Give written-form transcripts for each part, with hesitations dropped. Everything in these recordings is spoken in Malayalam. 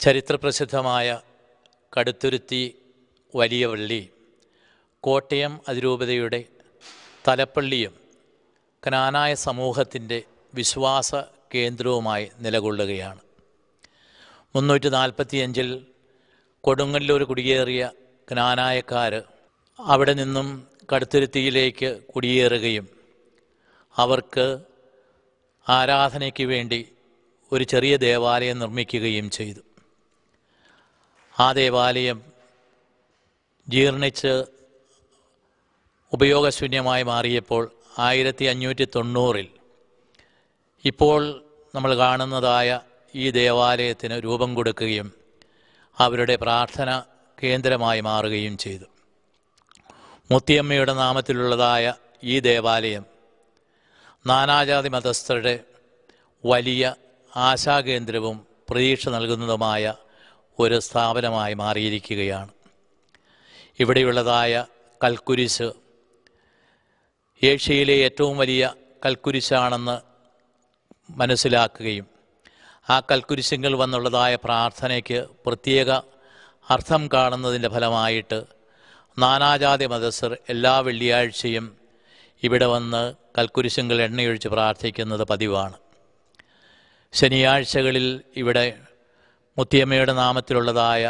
ചരിത്രപ്രസിദ്ധമായ കടുത്തുരുത്തി വലിയ പള്ളി കോട്ടയം അതിരൂപതയുടെ തലപ്പള്ളിയും ക്നാനായ സമൂഹത്തിൻ്റെ വിശ്വാസ കേന്ദ്രവുമായി നിലകൊള്ളുകയാണ്. 345 കൊടുങ്ങല്ലൂർ കുടിയേറിയ ക്നാനായക്കാർ അവിടെ നിന്നും കടുത്തുരുത്തിയിലേക്ക് കുടിയേറുകയും അവർക്ക് ആരാധനയ്ക്ക് വേണ്ടി ഒരു ചെറിയ ദേവാലയം നിർമ്മിക്കുകയും ചെയ്തു. ആ ദേവാലയം ജീർണിച്ച് ഉപയോഗശൂന്യമായി മാറിയപ്പോൾ 1590 ഇപ്പോൾ നമ്മൾ കാണുന്നതായ ഈ ദേവാലയത്തിന് രൂപം കൊടുക്കുകയും അവരുടെ പ്രാർത്ഥന കേന്ദ്രമായി മാറുകയും ചെയ്തു. മുത്തിയമ്മയുടെ നാമത്തിലുള്ളതായ ഈ ദേവാലയം നാനാജാതി മതസ്ഥരുടെ വലിയ ആശാകേന്ദ്രവും പ്രതീക്ഷ നൽകുന്നതുമായ ഒരു സ്ഥാപനമായി മാറിയിരിക്കുകയാണ്. ഇവിടെയുള്ളതായ കൽക്കുരിശ് ഏഷ്യയിലെ ഏറ്റവും വലിയ കൽക്കുരിശാണെന്ന് മനസ്സിലാക്കുകയും ആ കൽക്കുരിശിങ്കൽ വന്നുള്ളതായ പ്രാർത്ഥനയ്ക്ക് പ്രത്യേക അർത്ഥം കാണുന്നതിൻ്റെ ഫലമായിട്ട് നാനാജാതി മതസ്ഥർ എല്ലാ വെള്ളിയാഴ്ചയും ഇവിടെ വന്ന് കൽക്കുരിശിങ്കൽ എണ്ണയൊഴിച്ച് പ്രാർത്ഥിക്കുന്നത് പതിവാണ്. ശനിയാഴ്ചകളിൽ ഇവിടെ മുത്തിയമ്മയുടെ നാമത്തിലുള്ളതായ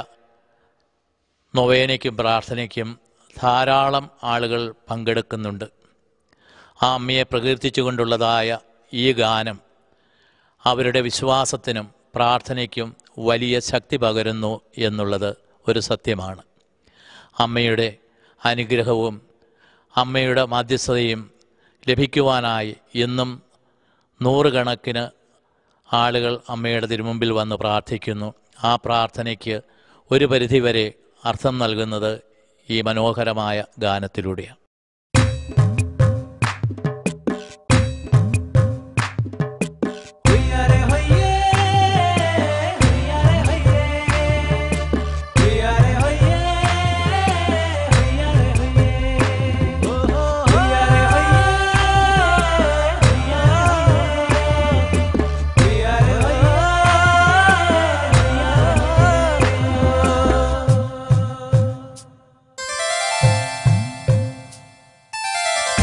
നൊവേനയ്ക്കും പ്രാർത്ഥനയ്ക്കും ധാരാളം ആളുകൾ പങ്കെടുക്കുന്നുണ്ട്. ആ അമ്മയെ പ്രകീർത്തിച്ചുകൊണ്ടുള്ളതായ ഈ ഗാനം അവരുടെ വിശ്വാസത്തിനും പ്രാർത്ഥനയ്ക്കും വലിയ ശക്തി പകരുന്നു എന്നുള്ളത് ഒരു സത്യമാണ്. അമ്മയുടെ അനുഗ്രഹവും അമ്മയുടെ മാധ്യസ്ഥതയും ലഭിക്കുവാനായി ഇന്നും നൂറുകണക്കിന് ആളുകൾ അമ്മയുടെ തിരുമുമ്പിൽ വന്ന് പ്രാർത്ഥിക്കുന്നു. ആ പ്രാർത്ഥനയ്ക്ക് ഒരു പരിധിവരെ അർത്ഥം നൽകുന്നത് ഈ മനോഹരമായ ഗാനത്തിലൂടെയാണ്.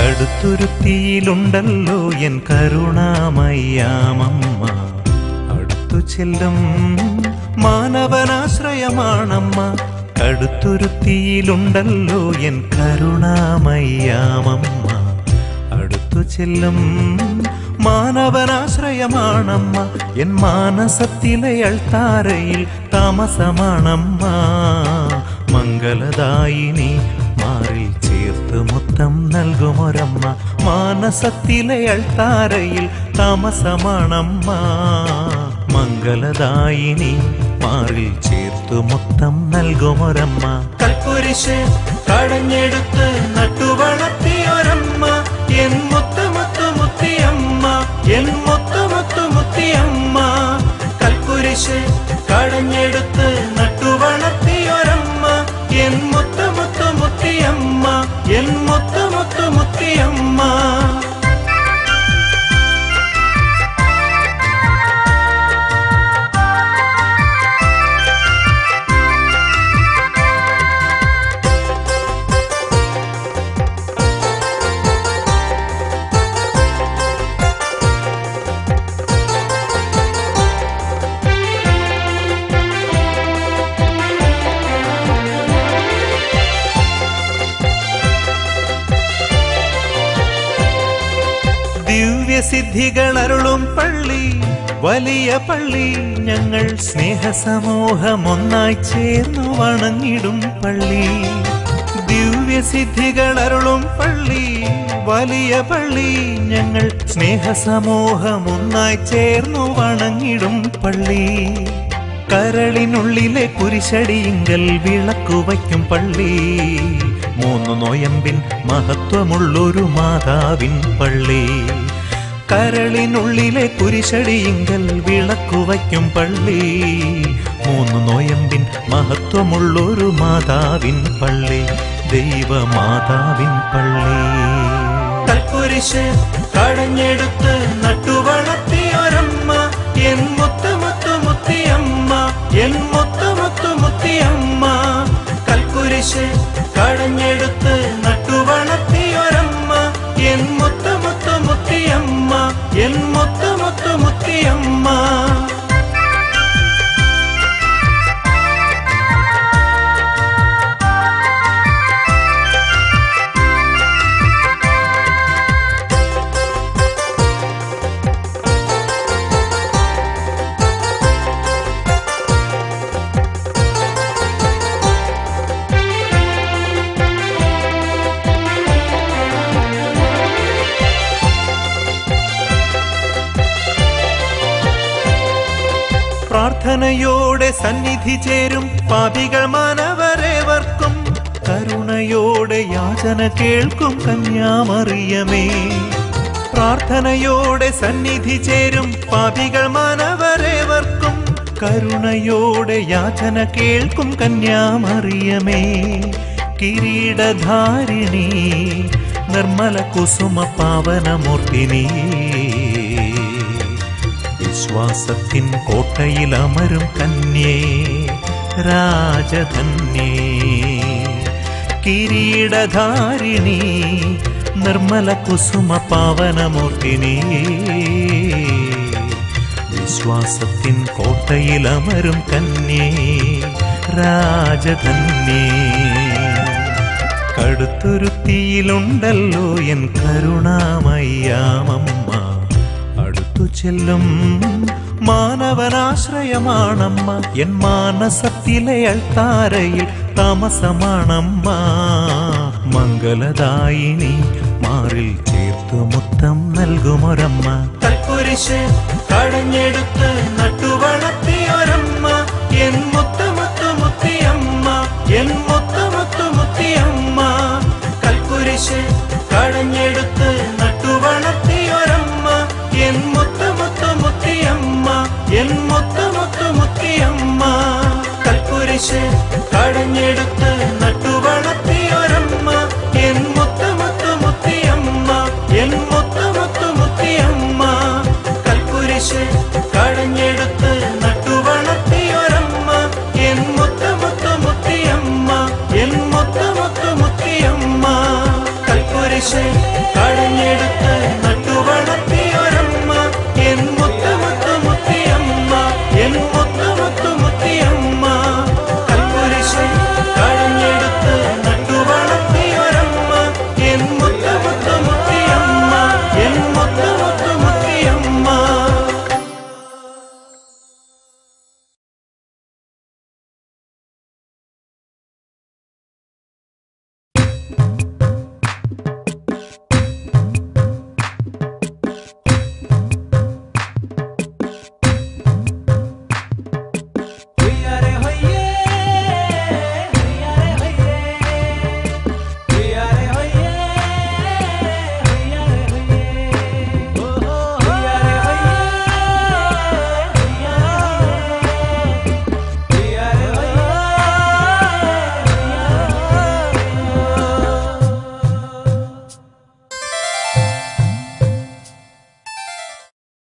കടുത്തുരുത്തിയിലുണ്ടല്ലോ എൻ കരുണാമയ്യാമമ്മ, അടുത്തു ചെല്ലും മാനവനാശ്രയമാണമ്മ. കടുത്തുരുത്തിയിലുണ്ടല്ലോ എൻ കരുണാമയ്യാമമ്മ, അടുത്തു ചെല്ലും മാനവനാശ്രയമാണമ്മ. എൻ മാനസത്തിലെ അൾത്താരയിൽ താമസമാണമ്മ. മംഗളദായിനി മാറിൽ ചേർത്ത് മുത്തം നൽകുമൊരമ്മ. മാനസത്തിലെ അൾത്താരയിൽ താമസമാണമ്മ. മംഗളദായിനി മാറിൽ ചേർത്ത് മുത്തം നൽകുമൊരമ്മ. കൽക്കുരിശ് കടഞ്ഞെടുത്ത് നട്ടുവളർത്തിയൊരമ്മ, എൻ മുത്തുമുത്തു മുത്തിയമ്മ, എൻ മുത്തുമുത്തു മുത്തിയമ്മ. കൽക്കുരിശ് കടഞ്ഞെടുത്ത് നട്ടുവളർത്തിയൊരമ്മ, എൻ മുത്തുമുത്തു മുത്തിയമ്മ, എൻ മുത്തുമുത്തു മുത്തിയമ്മ. ദിവ്യസിദ്ധികളരുളും പള്ളി, വലിയ പള്ളി, ഞങ്ങൾ സ്നേഹസമൂഹമൊന്നായി ചേർന്നു വണങ്ങിടും പള്ളി. ദിവ്യസിദ്ധികളരുളും പള്ളി, വലിയ പള്ളി, ഞങ്ങൾ സ്നേഹസമൂഹമൊന്നായി ചേർന്നു വണങ്ങിടും പള്ളി. കരളിനുള്ളിലെ കുരിശടിയിങ്കൽ വിളക്കു വയ്ക്കും പള്ളി, 3 നോയമ്പിൻ മഹത്വമുള്ളൊരു മാതാവിൻ പള്ളി. കരളിനുള്ളിലെ കുരിശടിയിങ്കൽ വിളക്കു വയ്ക്കും പള്ളി, 3 നോയമ്പിൻ മഹത്വമുള്ളൊരു മാതാവിൻ പള്ളി, ദൈവമാതാവിൻ പള്ളി. കൽക്കുരിശ് കടഞ്ഞെടുത്ത് നട്ടുവളർത്തിയൊരമ്മ, എൻ മുത്തുമുത്തു മുത്തിയമ്മ, എൻ മുത്തുമുത്തിയമ്മ, കൽക്കുരിശ് കടഞ്ഞെടുത്ത് നട്ടുവളർത്തിയൊരമ്മ, എൻ മുത്തുമുത്തിയമ്മ, എൻ മുത്തുമുത്തിയമ്മ. പ്രാർത്ഥനയോടെ സന്നിധി ചേരും പാപികൾ മാനവരേവർക്കും, കരുണയോടെ യാചന കേൾക്കും കന്യാമറിയമേ. പ്രാർത്ഥനയോടെ സന്നിധി ചേരും പാപികൾ മാനവരേവർക്കും, കരുണയോടെ യാചന കേൾക്കും കന്യാമറിയമേ. കിരീടധാരിണി നിർമ്മല കുസുമ പാവനമൂർത്തിനി, വിശ്വാസത്തിൻ കോട്ടയിലമരും കന്യേ രാജധന്യേ. കിരീടധാരിണി നിർമ്മല കുസുമ പാവനമൂർത്തിനി, വിശ്വാസത്തിൻ കോട്ടയിലമരും കന്യേ രാജധന്യേ. കടുത്തുരുത്തിയിലുണ്ടല്ലോ എൻ കരുണാമയ്യാമമ്മ, അടുത്തു ചെല്ലും മാനവനാശ്രയമാണമ്മ, എൻ മാനസത്തിലെ അൾത്താരയിൽ താമസമാണമ്മ. മംഗലദായിനി മാറിൽ ചേർത്തു മുത്തം നൽകുമൊരമ്മ, കൽക്കുരിശ് കടഞ്ഞെടുത്ത്